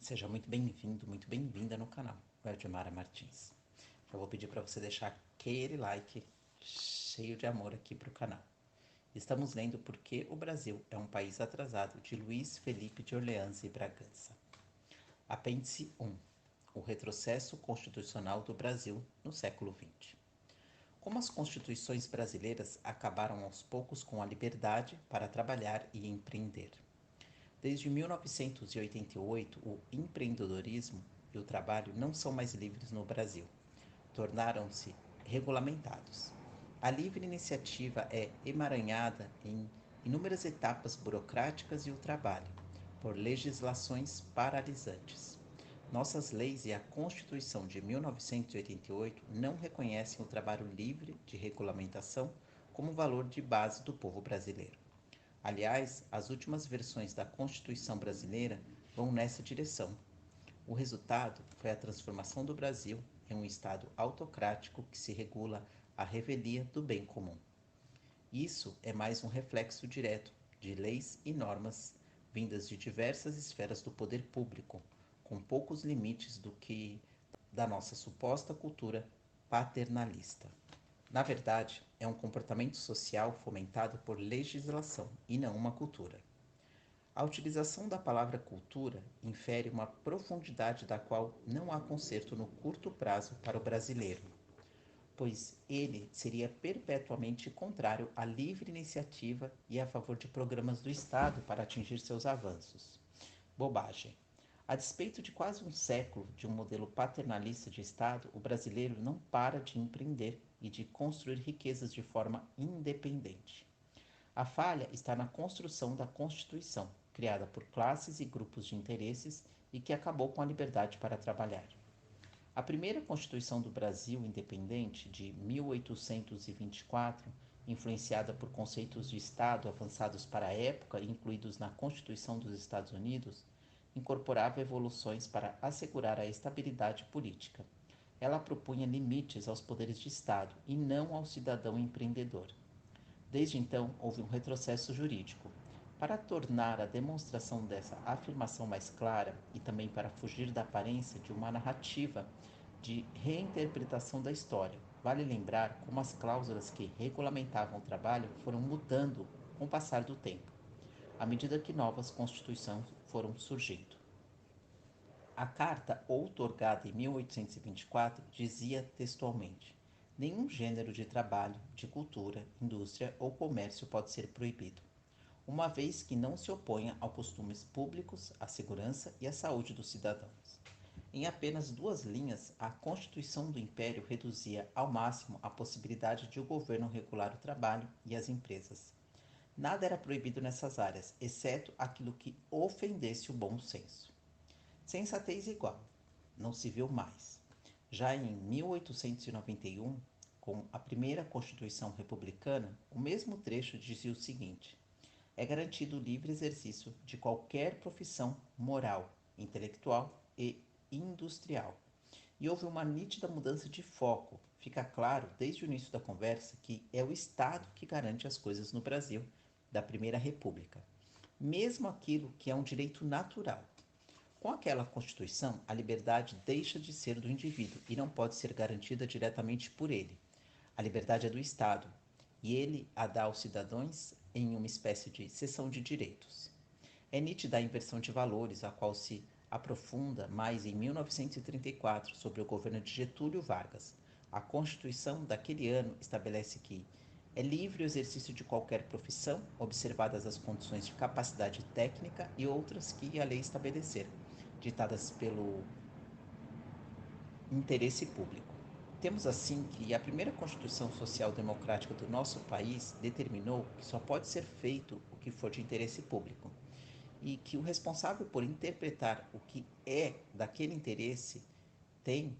Seja muito bem-vindo, muito bem-vinda no canal Edmara Martins. Já vou pedir para você deixar aquele like cheio de amor aqui para o canal. Estamos lendo Porque o Brasil é um País Atrasado, de Luiz Felipe de Orleans e Bragança. Apêndice 1. O retrocesso constitucional do Brasil no século XX. Como as constituições brasileiras acabaram aos poucos com a liberdade para trabalhar e empreender. Desde 1988, o empreendedorismo e o trabalho não são mais livres no Brasil. Tornaram-se regulamentados. A livre iniciativa é emaranhada em inúmeras etapas burocráticas e o trabalho, por legislações paralisantes. Nossas leis e a Constituição de 1988 não reconhecem o trabalho livre de regulamentação como valor de base do povo brasileiro. Aliás, as últimas versões da Constituição brasileira vão nessa direção. O resultado foi a transformação do Brasil em um Estado autocrático que se regula à revelia do bem comum. Isso é mais um reflexo direto de leis e normas vindas de diversas esferas do poder público, com poucos limites do que da nossa suposta cultura paternalista. Na verdade, é um comportamento social fomentado por legislação e não uma cultura. A utilização da palavra cultura infere uma profundidade da qual não há conserto no curto prazo para o brasileiro, pois ele seria perpetuamente contrário à livre iniciativa e a favor de programas do Estado para atingir seus avanços. Bobagem. A despeito de quase um século de um modelo paternalista de Estado, o brasileiro não para de empreender e de construir riquezas de forma independente. A falha está na construção da Constituição, criada por classes e grupos de interesses e que acabou com a liberdade para trabalhar. A primeira Constituição do Brasil independente, de 1824, influenciada por conceitos de Estado avançados para a época e incluídos na Constituição dos Estados Unidos, incorporava evoluções para assegurar a estabilidade política. Ela propunha limites aos poderes de Estado e não ao cidadão empreendedor. Desde então, houve um retrocesso jurídico. Para tornar a demonstração dessa afirmação mais clara e também para fugir da aparência de uma narrativa de reinterpretação da história, vale lembrar como as cláusulas que regulamentavam o trabalho foram mudando com o passar do tempo, à medida que novas constituições foram surgindo. A carta outorgada em 1824 dizia textualmente: nenhum gênero de trabalho, de cultura, indústria ou comércio pode ser proibido, uma vez que não se oponha aos costumes públicos, à segurança e à saúde dos cidadãos. Em apenas 2 linhas, a Constituição do Império reduzia ao máximo a possibilidade de o governo regular o trabalho e as empresas. Nada era proibido nessas áreas, exceto aquilo que ofendesse o bom senso. Sensatez igual, não se viu mais. Já em 1891, com a primeira Constituição Republicana, o mesmo trecho dizia o seguinte: é garantido o livre exercício de qualquer profissão moral, intelectual e industrial. E houve uma nítida mudança de foco. Fica claro, desde o início da conversa, que é o Estado que garante as coisas no Brasil, da Primeira República. Mesmo aquilo que é um direito natural. Com aquela Constituição, a liberdade deixa de ser do indivíduo e não pode ser garantida diretamente por ele. A liberdade é do Estado e ele a dá aos cidadãos em uma espécie de cessão de direitos. É nítida a inversão de valores, a qual se aprofunda mais em 1934, sob o governo de Getúlio Vargas. A Constituição daquele ano estabelece que é livre o exercício de qualquer profissão, observadas as condições de capacidade técnica e outras que a lei estabelecer, ditadas pelo interesse público. Temos assim que a primeira Constituição Social Democrática do nosso país determinou que só pode ser feito o que for de interesse público e que o responsável por interpretar o que é daquele interesse tem,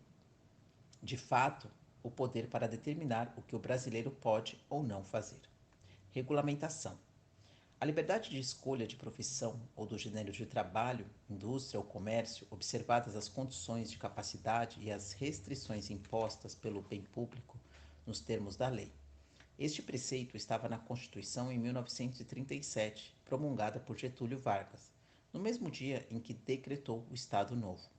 de fato, o poder para determinar o que o brasileiro pode ou não fazer. Regulamentação. A liberdade de escolha de profissão ou do gênero de trabalho, indústria ou comércio, observadas as condições de capacidade e as restrições impostas pelo bem público nos termos da lei. Este preceito estava na Constituição em 1937, promulgada por Getúlio Vargas, no mesmo dia em que decretou o Estado Novo.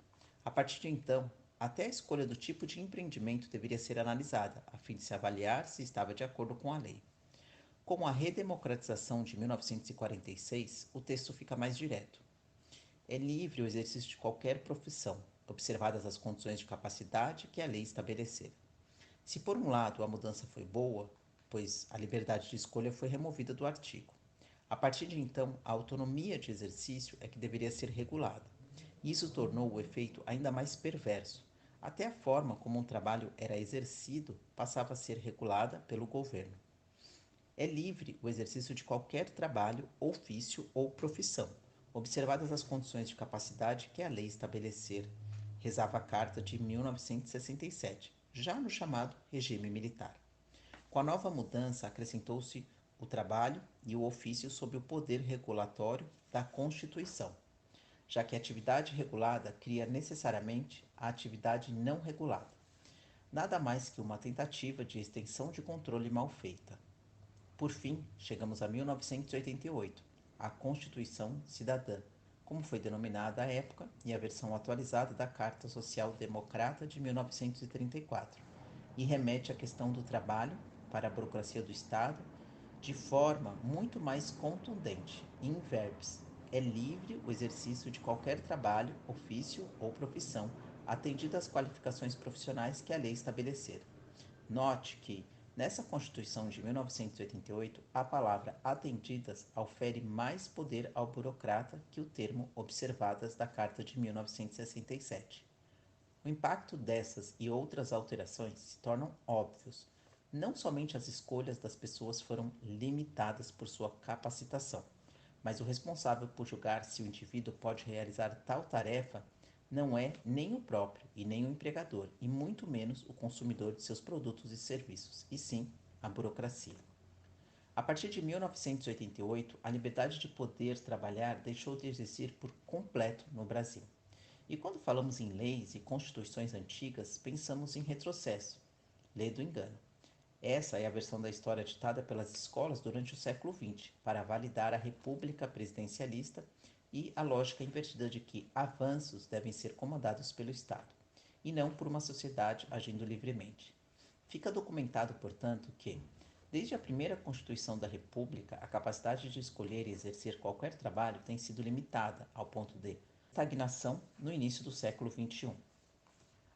A partir de então, até a escolha do tipo de empreendimento deveria ser analisada, a fim de se avaliar se estava de acordo com a lei. Com a redemocratização de 1946, o texto fica mais direto. É livre o exercício de qualquer profissão, observadas as condições de capacidade que a lei estabelecer. Se por um lado a mudança foi boa, pois a liberdade de escolha foi removida do artigo. A partir de então, a autonomia de exercício é que deveria ser regulada. Isso tornou o efeito ainda mais perverso. Até a forma como um trabalho era exercido passava a ser regulada pelo governo. É livre o exercício de qualquer trabalho, ofício ou profissão, observadas as condições de capacidade que a lei estabelecer, rezava a Carta de 1967, já no chamado regime militar. Com a nova mudança, acrescentou-se o trabalho e o ofício sob o poder regulatório da Constituição, já que a atividade regulada cria necessariamente a atividade não regulada. Nada mais que uma tentativa de extensão de controle mal feita. Por fim, chegamos a 1988, a Constituição Cidadã, como foi denominada à época, e a versão atualizada da Carta Social Democrata de 1934, e remete à questão do trabalho para a burocracia do Estado de forma muito mais contundente, in verbis. É livre o exercício de qualquer trabalho, ofício ou profissão, atendidas as qualificações profissionais que a lei estabelecer. Note que, nessa Constituição de 1988, a palavra atendidas aufere mais poder ao burocrata que o termo observadas da Carta de 1967. O impacto dessas e outras alterações se tornam óbvios. Não somente as escolhas das pessoas foram limitadas por sua capacitação, mas o responsável por julgar se o indivíduo pode realizar tal tarefa não é nem o próprio e nem o empregador, e muito menos o consumidor de seus produtos e serviços, e sim a burocracia. A partir de 1988, a liberdade de poder trabalhar deixou de existir por completo no Brasil. E quando falamos em leis e constituições antigas, pensamos em retrocesso. Lê do engano. Essa é a versão da história ditada pelas escolas durante o século XX, para validar a república presidencialista e a lógica invertida de que avanços devem ser comandados pelo Estado, e não por uma sociedade agindo livremente. Fica documentado, portanto, que, desde a primeira Constituição da República, a capacidade de escolher e exercer qualquer trabalho tem sido limitada ao ponto de estagnação no início do século XXI.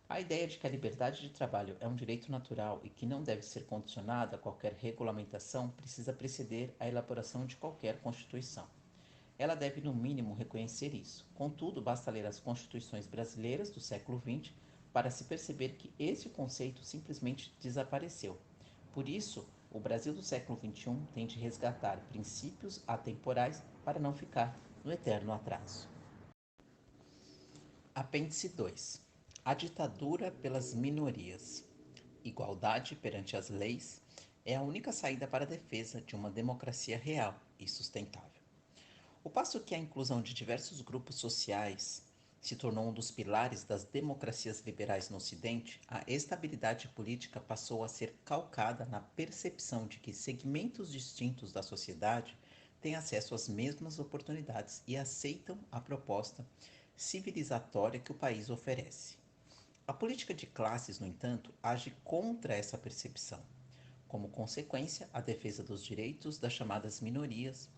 A ideia de que a liberdade de trabalho é um direito natural e que não deve ser condicionada a qualquer regulamentação precisa preceder a elaboração de qualquer Constituição. Ela deve, no mínimo, reconhecer isso. Contudo, basta ler as constituições brasileiras do século XX para se perceber que esse conceito simplesmente desapareceu. Por isso, o Brasil do século XXI tem de resgatar princípios atemporais para não ficar no eterno atraso. Apêndice 2. A ditadura pelas minorias. Igualdade perante as leis é a única saída para a defesa de uma democracia real e sustentável. Ao passo que a inclusão de diversos grupos sociais se tornou um dos pilares das democracias liberais no Ocidente, a estabilidade política passou a ser calcada na percepção de que segmentos distintos da sociedade têm acesso às mesmas oportunidades e aceitam a proposta civilizatória que o país oferece. A política de classes, no entanto, age contra essa percepção. Como consequência, a defesa dos direitos das chamadas minorias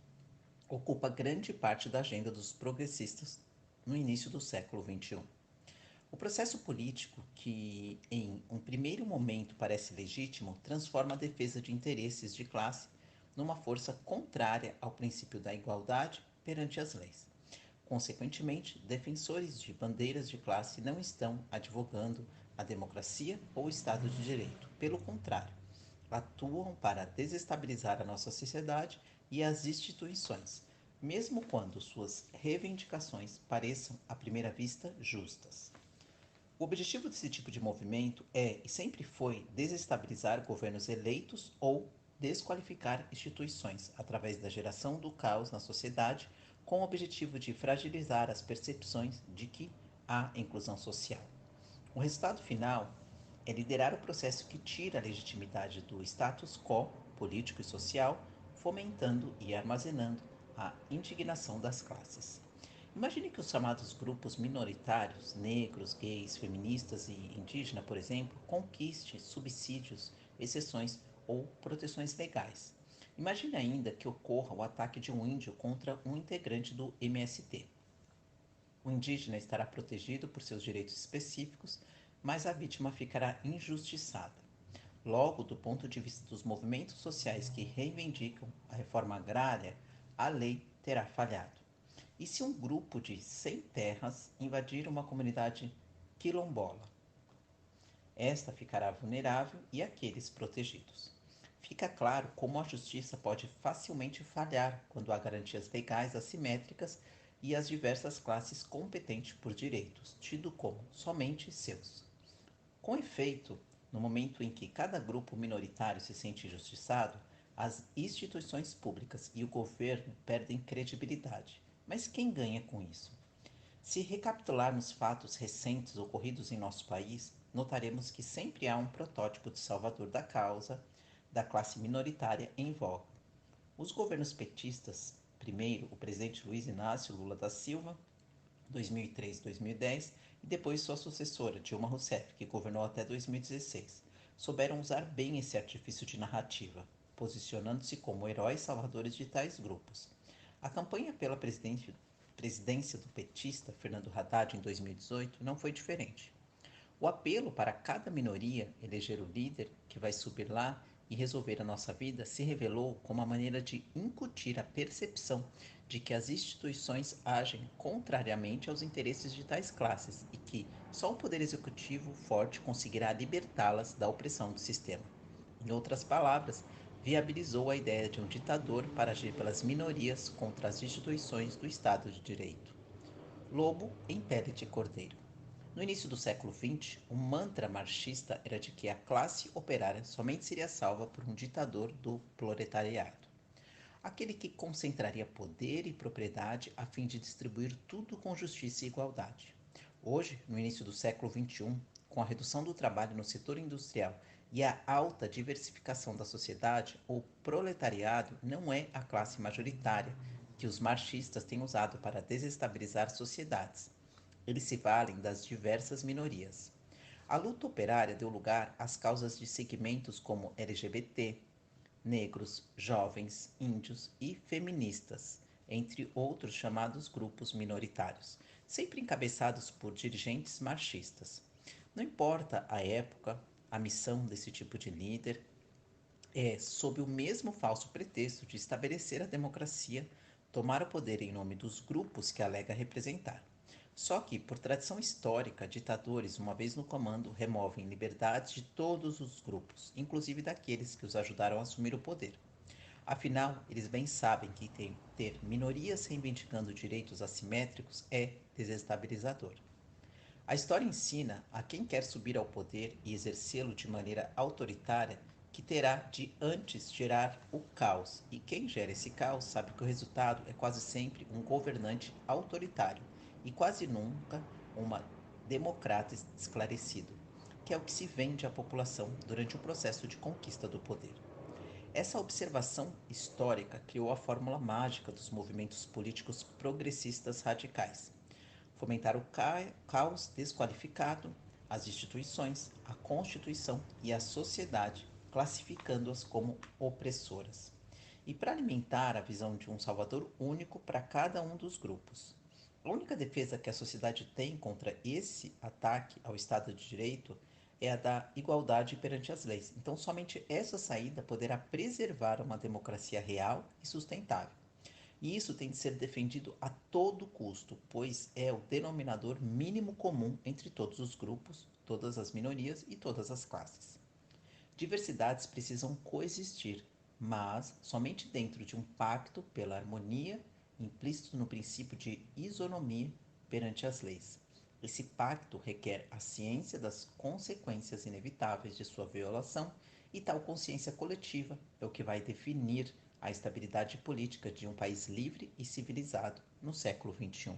ocupa grande parte da agenda dos progressistas no início do século XXI. O processo político, que em um primeiro momento parece legítimo, transforma a defesa de interesses de classe numa força contrária ao princípio da igualdade perante as leis. Consequentemente, defensores de bandeiras de classe não estão advogando a democracia ou o Estado de Direito. Pelo contrário, atuam para desestabilizar a nossa sociedade e as instituições, mesmo quando suas reivindicações pareçam, à primeira vista, justas. O objetivo desse tipo de movimento é e sempre foi desestabilizar governos eleitos ou desqualificar instituições através da geração do caos na sociedade, com o objetivo de fragilizar as percepções de que há inclusão social. O resultado final é liderar o processo que tira a legitimidade do status quo político e social, fomentando e armazenando a indignação das classes. Imagine que os chamados grupos minoritários, negros, gays, feministas e indígenas, por exemplo, conquistem subsídios, exceções ou proteções legais. Imagine ainda que ocorra o ataque de um índio contra um integrante do MST. O indígena estará protegido por seus direitos específicos, mas a vítima ficará injustiçada. Logo, do ponto de vista dos movimentos sociais que reivindicam a reforma agrária, a lei terá falhado. E se um grupo de sem terras invadir uma comunidade quilombola? Esta ficará vulnerável e aqueles protegidos. Fica claro como a justiça pode facilmente falhar quando há garantias legais assimétricas e as diversas classes competentes por direitos, tido como somente seus. Com efeito, no momento em que cada grupo minoritário se sente injustiçado, as instituições públicas e o governo perdem credibilidade. Mas quem ganha com isso? Se recapitularmos fatos recentes ocorridos em nosso país, notaremos que sempre há um protótipo de salvador da causa da classe minoritária em voga. Os governos petistas, primeiro o presidente Luiz Inácio Lula da Silva, 2003-2010, e depois sua sucessora, Dilma Rousseff, que governou até 2016, souberam usar bem esse artifício de narrativa, posicionando-se como heróis salvadores de tais grupos. A campanha pela presidência do petista Fernando Haddad em 2018 não foi diferente. O apelo para cada minoria eleger o líder que vai subir lá e resolver a nossa vida se revelou como uma maneira de incutir a percepção de que as instituições agem contrariamente aos interesses de tais classes e que só o poder executivo forte conseguirá libertá-las da opressão do sistema. Em outras palavras, viabilizou a ideia de um ditador para agir pelas minorias contra as instituições do Estado de Direito. Lobo em pele de cordeiro. No início do século XX, o mantra marxista era de que a classe operária somente seria salva por um ditador do proletariado, aquele que concentraria poder e propriedade a fim de distribuir tudo com justiça e igualdade. Hoje, no início do século XXI, com a redução do trabalho no setor industrial e a alta diversificação da sociedade, o proletariado não é a classe majoritária que os marxistas têm usado para desestabilizar sociedades. Eles se valem das diversas minorias. A luta operária deu lugar às causas de segmentos como LGBT, negros, jovens, índios e feministas, entre outros chamados grupos minoritários, sempre encabeçados por dirigentes marxistas. Não importa a época, a missão desse tipo de líder é, sob o mesmo falso pretexto de estabelecer a democracia, tomar o poder em nome dos grupos que alega representar. Só que, por tradição histórica, ditadores, uma vez no comando, removem liberdades de todos os grupos, inclusive daqueles que os ajudaram a assumir o poder. Afinal, eles bem sabem que ter minorias reivindicando direitos assimétricos é desestabilizador. A história ensina a quem quer subir ao poder e exercê-lo de maneira autoritária que terá de antes gerar o caos, e quem gera esse caos sabe que o resultado é quase sempre um governante autoritário e quase nunca uma democrata esclarecido, que é o que se vende à população durante o processo de conquista do poder. Essa observação histórica criou a fórmula mágica dos movimentos políticos progressistas radicais: fomentar o caos desqualificado, as instituições, a Constituição e a sociedade, classificando-as como opressoras. E para alimentar a visão de um Salvador único para cada um dos grupos. A única defesa que a sociedade tem contra esse ataque ao Estado de Direito é a da igualdade perante as leis. Então, somente essa saída poderá preservar uma democracia real e sustentável. E isso tem de ser defendido a todo custo, pois é o denominador mínimo comum entre todos os grupos, todas as minorias e todas as classes. Diversidades precisam coexistir, mas somente dentro de um pacto pela harmonia implícito no princípio de isonomia perante as leis. Esse pacto requer a ciência das consequências inevitáveis de sua violação, e tal consciência coletiva é o que vai definir a estabilidade política de um país livre e civilizado no século XXI.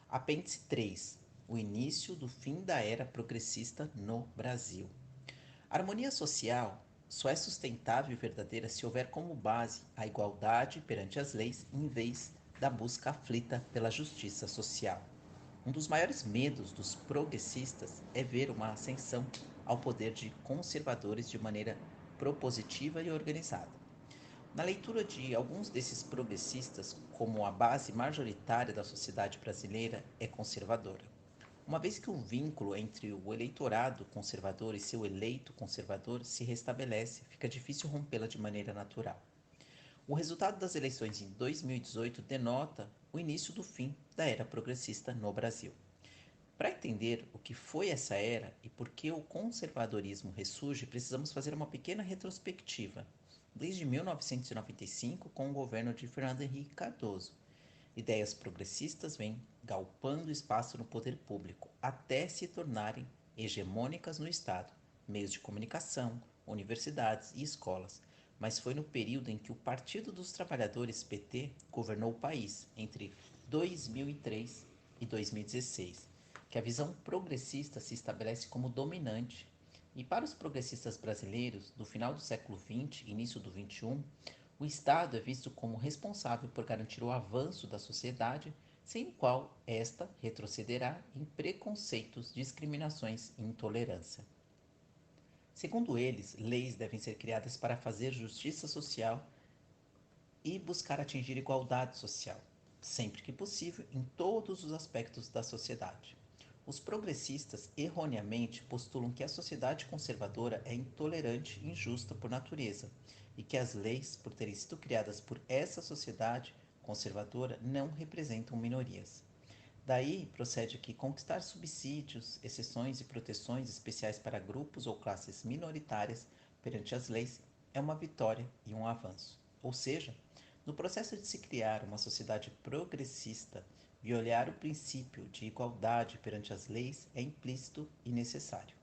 Apêndice 3. O início do fim da era progressista no Brasil. A harmonia social só é sustentável e verdadeira se houver como base a igualdade perante as leis em vez da busca aflita pela justiça social. Um dos maiores medos dos progressistas é ver uma ascensão ao poder de conservadores de maneira propositiva e organizada. Na leitura de alguns desses progressistas, como a base majoritária da sociedade brasileira é conservadora, uma vez que o vínculo entre o eleitorado conservador e seu eleito conservador se restabelece, fica difícil rompê-la de maneira natural. O resultado das eleições em 2018 denota o início do fim da era progressista no Brasil. Para entender o que foi essa era e por que o conservadorismo ressurge, precisamos fazer uma pequena retrospectiva. Desde 1995, com o governo de Fernando Henrique Cardoso, ideias progressistas vêm galpando espaço no poder público até se tornarem hegemônicas no Estado, meios de comunicação, universidades e escolas. Mas foi no período em que o Partido dos Trabalhadores, PT, governou o país, entre 2003 e 2016, que a visão progressista se estabelece como dominante. E para os progressistas brasileiros, do final do século XX e início do XXI, o Estado é visto como responsável por garantir o avanço da sociedade, sem o qual esta retrocederá em preconceitos, discriminações e intolerância. Segundo eles, leis devem ser criadas para fazer justiça social e buscar atingir igualdade social, sempre que possível, em todos os aspectos da sociedade. Os progressistas erroneamente postulam que a sociedade conservadora é intolerante e injusta por natureza e que as leis, por terem sido criadas por essa sociedade conservadora, não representam minorias. Daí procede que conquistar subsídios, exceções e proteções especiais para grupos ou classes minoritárias perante as leis é uma vitória e um avanço. Ou seja, no processo de se criar uma sociedade progressista, violar o princípio de igualdade perante as leis é implícito e necessário.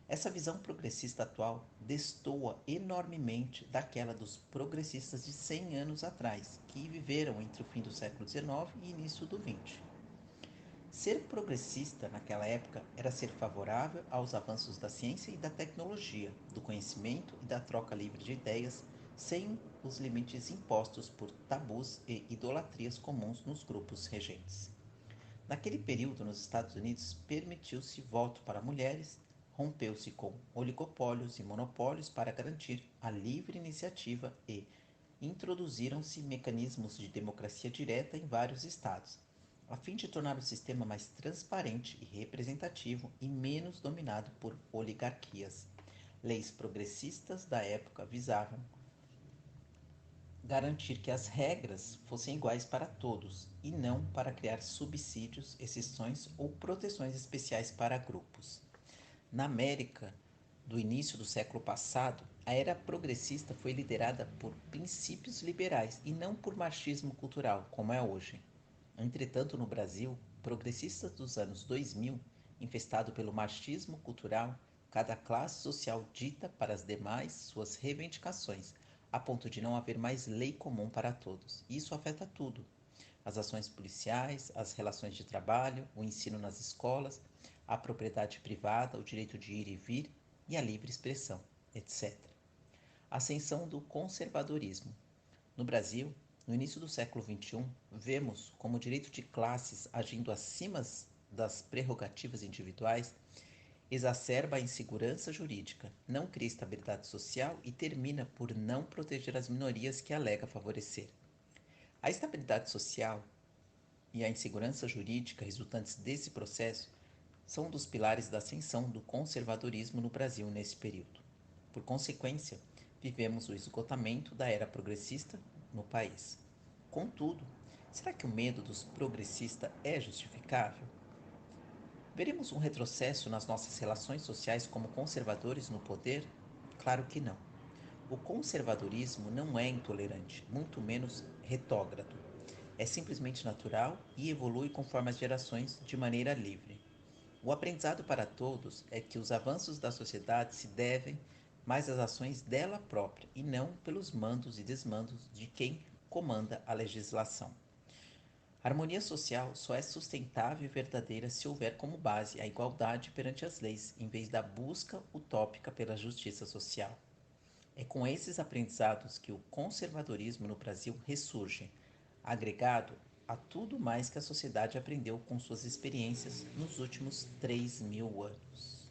Essa visão progressista atual destoa enormemente daquela dos progressistas de 100 anos atrás, que viveram entre o fim do século XIX e início do XX. Ser progressista naquela época era ser favorável aos avanços da ciência e da tecnologia, do conhecimento e da troca livre de ideias, sem os limites impostos por tabus e idolatrias comuns nos grupos regentes. Naquele período, nos Estados Unidos, permitiu-se voto para mulheres, rompeu-se com oligopólios e monopólios para garantir a livre iniciativa e introduziram-se mecanismos de democracia direta em vários estados, a fim de tornar o sistema mais transparente e representativo e menos dominado por oligarquias. Leis progressistas da época visavam garantir que as regras fossem iguais para todos e não para criar subsídios, exceções ou proteções especiais para grupos. Na América do início do século passado, a era progressista foi liderada por princípios liberais e não por machismo cultural, como é hoje. Entretanto, no Brasil, progressistas dos anos 2000, infestado pelo machismo cultural, cada classe social dita para as demais suas reivindicações, a ponto de não haver mais lei comum para todos. Isso afeta tudo: as ações policiais, as relações de trabalho, o ensino nas escolas, a propriedade privada, o direito de ir e vir e a livre expressão, etc. Ascensão do conservadorismo. No Brasil, no início do século XXI, vemos como o direito de classes agindo acima das prerrogativas individuais exacerba a insegurança jurídica, não cria estabilidade social e termina por não proteger as minorias que alega favorecer. A estabilidade social e a insegurança jurídica resultantes desse processo são um dos pilares da ascensão do conservadorismo no Brasil nesse período. Por consequência, vivemos o esgotamento da era progressista no país. Contudo, será que o medo dos progressistas é justificável? Veremos um retrocesso nas nossas relações sociais como conservadores no poder? Claro que não. O conservadorismo não é intolerante, muito menos retrógrado. É simplesmente natural e evolui conforme as gerações de maneira livre. O aprendizado para todos é que os avanços da sociedade se devem mais às ações dela própria e não pelos mandos e desmandos de quem comanda a legislação. A harmonia social só é sustentável e verdadeira se houver como base a igualdade perante as leis, em vez da busca utópica pela justiça social. É com esses aprendizados que o conservadorismo no Brasil ressurge, agregado a tudo mais que a sociedade aprendeu com suas experiências nos últimos 3.000 anos.